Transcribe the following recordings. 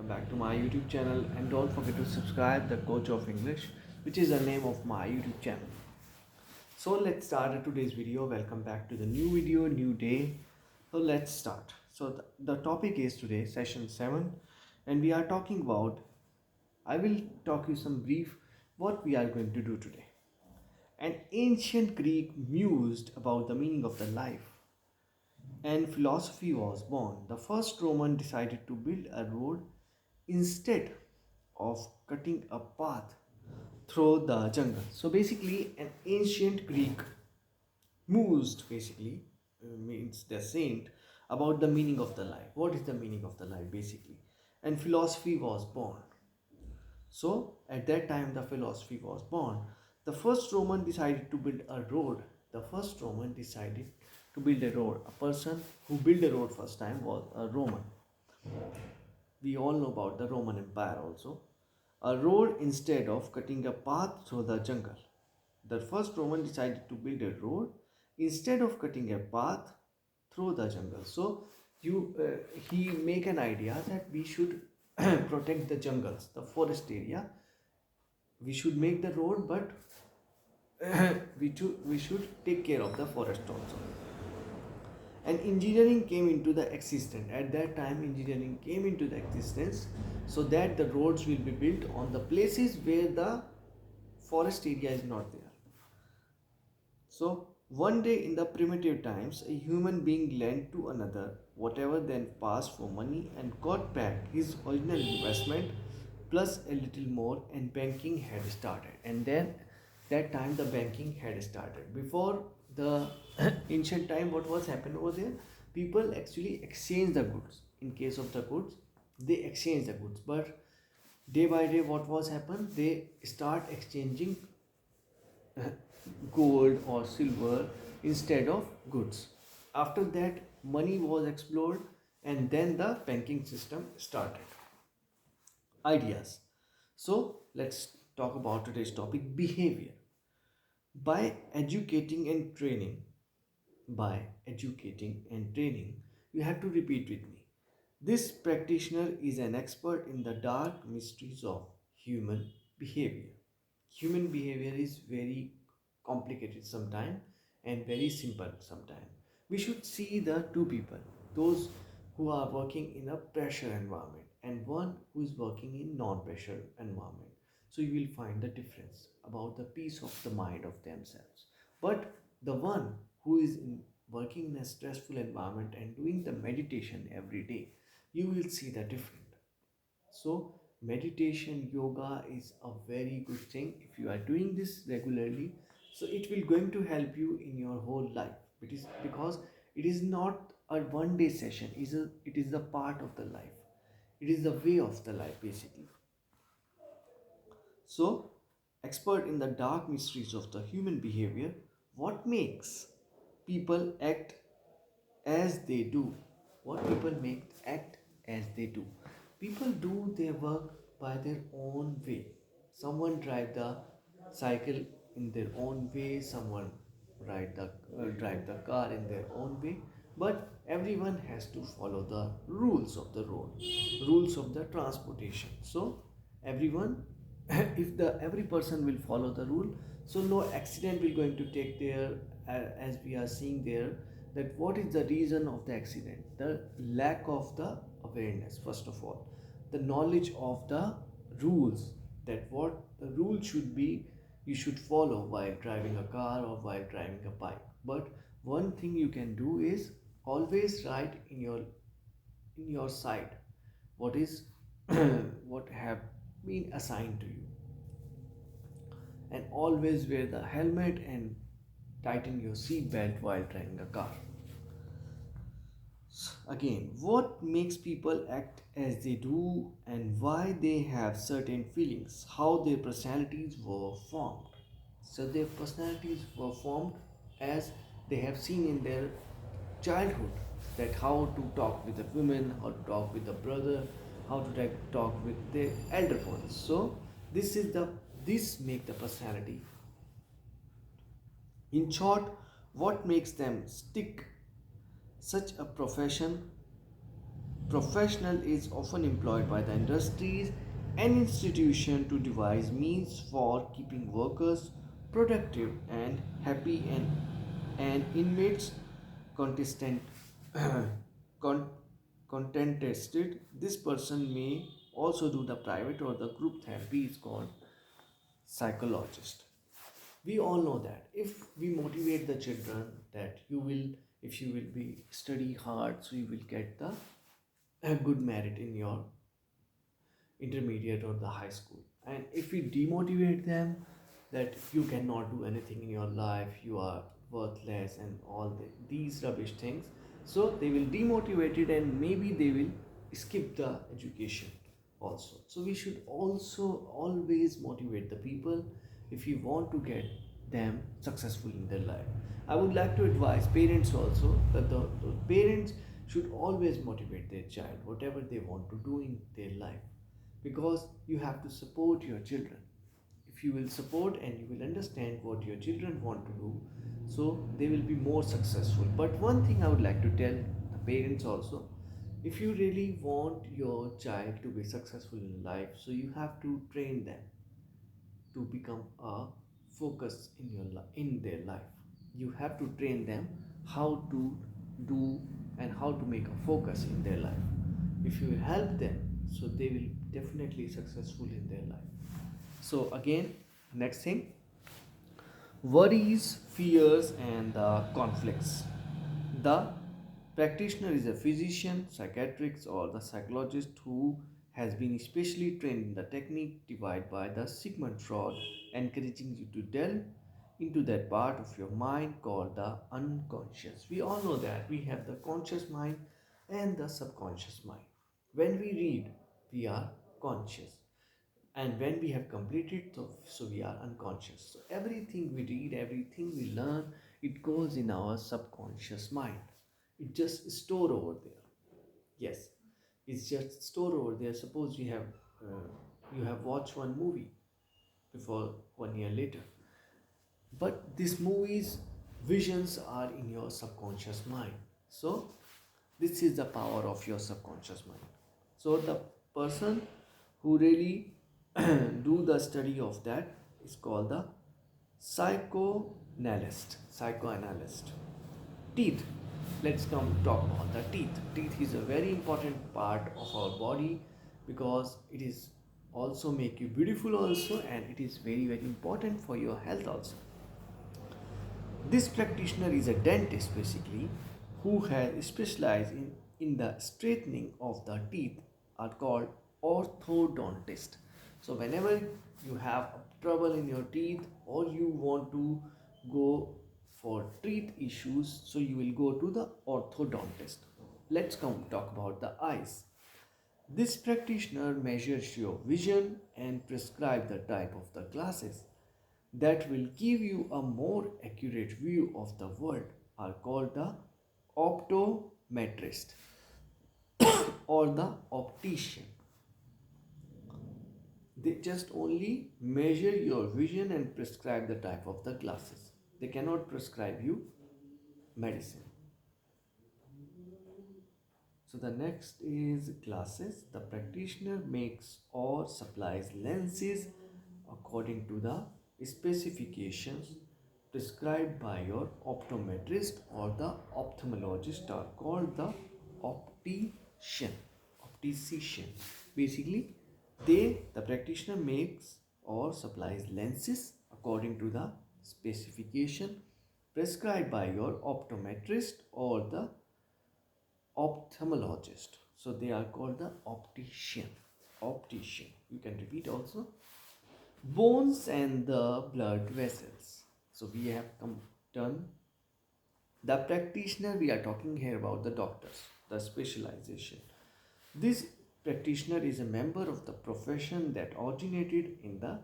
welcome back to my YouTube channel, and don't forget to subscribe the Coach of English, which is the name of my YouTube channel. So let's start today's video. Welcome back to the new video, new day. So let's start. So the topic is today session 7, and we are talking about, I will talk you some brief what we are going to do today. An ancient Greek mused about the meaning of the life, and philosophy was born. The first Roman decided to build a road instead of cutting a path through the jungle. So basically, an ancient Greek mused means the saint about the meaning of the life. What is the meaning of the life basically? And philosophy was born. So at that time, the philosophy was born. The first Roman decided to build a road. The first Roman decided to build a road. A person who built a road first time was a Roman. We all know about the Roman Empire also. A road instead of cutting a path through the jungle. The first Roman decided to build a road instead of cutting a path through the jungle. So he make an idea that we should protect the jungles, the forest area. We should make the road, but we should take care of the forest also. And engineering came into the existence. At that time, engineering came into the existence so that the roads will be built on the places where the forest area is not there. So one day in the primitive times, a human being lent to another whatever, then passed for money and got back his original investment plus a little more, and banking had started. And then that time the banking had started. Before the ancient time, what was happened over there? People actually exchange the goods. In case of the goods, they exchange the goods. But day by day, what was happened? They start exchanging gold or silver instead of goods. After that, money was explored, and then the banking system started. Ideas. So let's talk about today's topic, behavior. By educating and training, by educating and training, you have to repeat with me. This practitioner is an expert in the dark mysteries of human behavior. Human behavior is very complicated sometimes and very simple sometimes. We should see the two people, those who are working in a pressure environment and one who is working in non-pressure environment. So you will find the difference about the peace of the mind of themselves. But the one who is working in a stressful environment and doing the meditation every day, you will see the difference. So meditation, yoga is a very good thing if you are doing this regularly. So it will going to help you in your whole life. It is because it is not a one day session. It is a part of the life. It is the way of the life basically. So expert in the dark mysteries of the human behavior, what makes people act as they do? What people make act as they do? People do their work by their own way. Someone drive the cycle in their own way, someone drive the car in their own way, but everyone has to follow the rules of the road, rules of the transportation. So everyone, if the every person will follow the rule, so no accident will going to take there. As we are seeing there, that what is the reason of the accident? The lack of the awareness. First of all, the knowledge of the rules, that what the rule should be, you should follow while driving a car or while driving a bike. But one thing you can do is always write in your side what is what have been assigned to you, and always wear the helmet and tighten your seat belt while driving a car. Again, what makes people act as they do and why they have certain feelings, how their personalities were formed. So, their personalities were formed as they have seen in their childhood, that how to talk with the women, how to talk with the brother, how to talk with the elder ones. So, this make the personality. In short, what makes them stick such a profession Professional is often employed by the industries and institution to devise means for keeping workers productive and happy, and inmates contestant con- contented. This person may also do the private or the group therapy is called psychologist. We all know that if we motivate the children that you will, if you will be study hard, so you will get the a good merit in your intermediate or the high school. And if we demotivate them that you cannot do anything in your life, you are worthless and all these rubbish things, so they will demotivate it and maybe they will skip the education also. So we should also always motivate the people if you want to get them successful in their life. I would like to advise parents also that the parents should always motivate their child whatever they want to do in their life, because you have to support your children. If you will support and you will understand what your children want to do, so they will be more successful. But one thing I would like to tell the parents also, if you really want your child to be successful in life, so you have to train them to become a focus in in their life. You have to train them how to do and how to make a focus in their life. If you help them, so they will definitely successful in their life. So again, next thing, worries, fears, and conflicts. The practitioner is a physician, psychiatrist, or the psychologist who has been specially trained in the technique devised by the Sigmund Freud, encouraging you to delve into that part of your mind called the unconscious. We all know that we have the conscious mind and the subconscious mind. When we read, we are conscious, and when we have completed, so we are unconscious. So everything we read, everything we learn, it goes in our subconscious mind. It just store over there. Yes, it's just store over there. Suppose you have watched one movie before 1 year later, but these movies visions are in your subconscious mind. So this is the power of your subconscious mind. So the person who really do the study of that is called the psychoanalyst. Teeth. Let's come talk about the teeth. Teeth is a very important part of our body because it is also make you beautiful also, and it is very very important for your health also. This practitioner is a dentist basically who has specialized in the straightening of the teeth, are called orthodontist. So whenever you have trouble in your teeth or you want to go for teeth issues, so you will go to the orthodontist. Let's come talk about the eyes. This practitioner measures your vision and prescribe the type of the glasses that will give you a more accurate view of the world, are called the optometrist or the optician. They just only measure your vision and prescribe the type of the glasses. They cannot prescribe you medicine. So the next is glasses. The practitioner makes or supplies lenses according to the specifications prescribed by your optometrist or the ophthalmologist, are called the optician. Optician. Basically, the practitioner makes or supplies lenses according to the specification prescribed by your optometrist or the ophthalmologist. So they are called the optician. Optician. You can repeat also. Bones and the blood vessels. So we have done the practitioner. We are talking here about the doctors, the specialization. This practitioner is a member of the profession that originated in the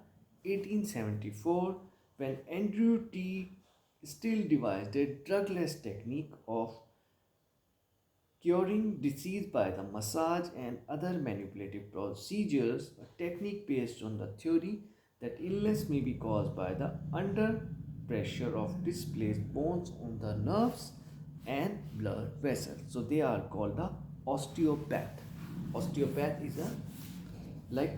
1874 when Andrew T. Still devised a drugless technique of curing disease by the massage and other manipulative procedures, a technique based on the theory that illness may be caused by the under pressure of displaced bones on the nerves and blood vessels. So they are called the osteopath. Osteopath is a like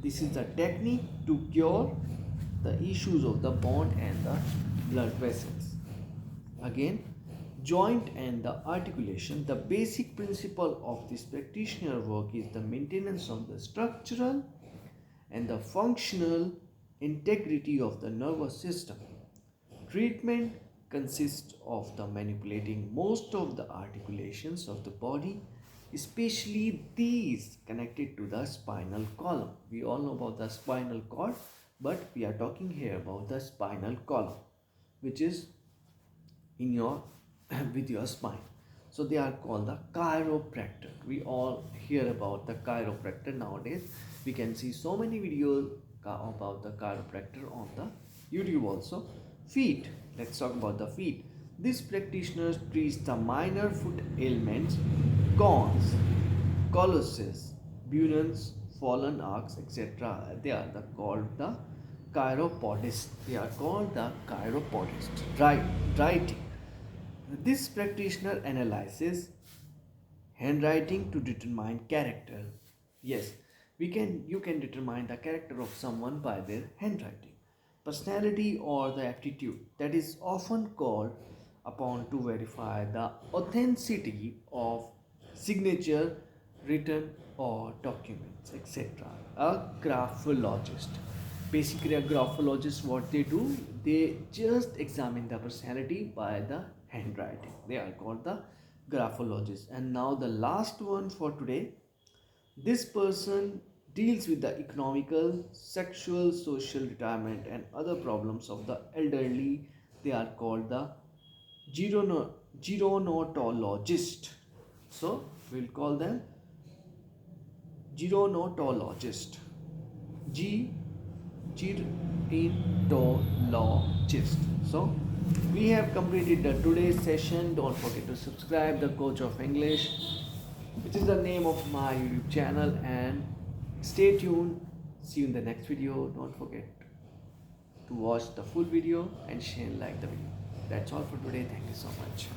this is a technique to cure the issues of the bone and the blood vessels. Again, joint and the articulation. The basic principle of this practitioner work is the maintenance of the structural and the functional integrity of the nervous system. Treatment consists of the manipulating most of the articulations of the body, especially these connected to the spinal column. We all know about the spinal cord, but we are talking here about the spinal column, which is in your with your spine. So they are called the chiropractor. We all hear about the chiropractor nowadays. We can see so many videos about the chiropractor on the YouTube also. Feet. Let's talk about the feet. This practitioner treats the minor foot ailments, cons, colossus, bunons, fallen arcs, etc. They are called the chiropodist. They are called the chiropodist. Writing. This practitioner analyzes handwriting to determine character. Yes, you can determine the character of someone by their handwriting. Personality or the aptitude that is often called upon to verify the authenticity of signature, written or documents, etc. A graphologist. Basically, a graphologist, what they do, they just examine the personality by the handwriting. They are called the graphologist. And now the last one for today. This person deals with the economical, sexual, social, retirement and other problems of the elderly. They are called the gerontologist. So we'll call them gerontologist. Gerontologist. So we have completed the today's session. Don't forget to subscribe the Coach of English, which is the name of my YouTube channel, and stay tuned. See you in the next video. Don't forget to watch the full video and share and like the video. That's all for today. Thank you so much.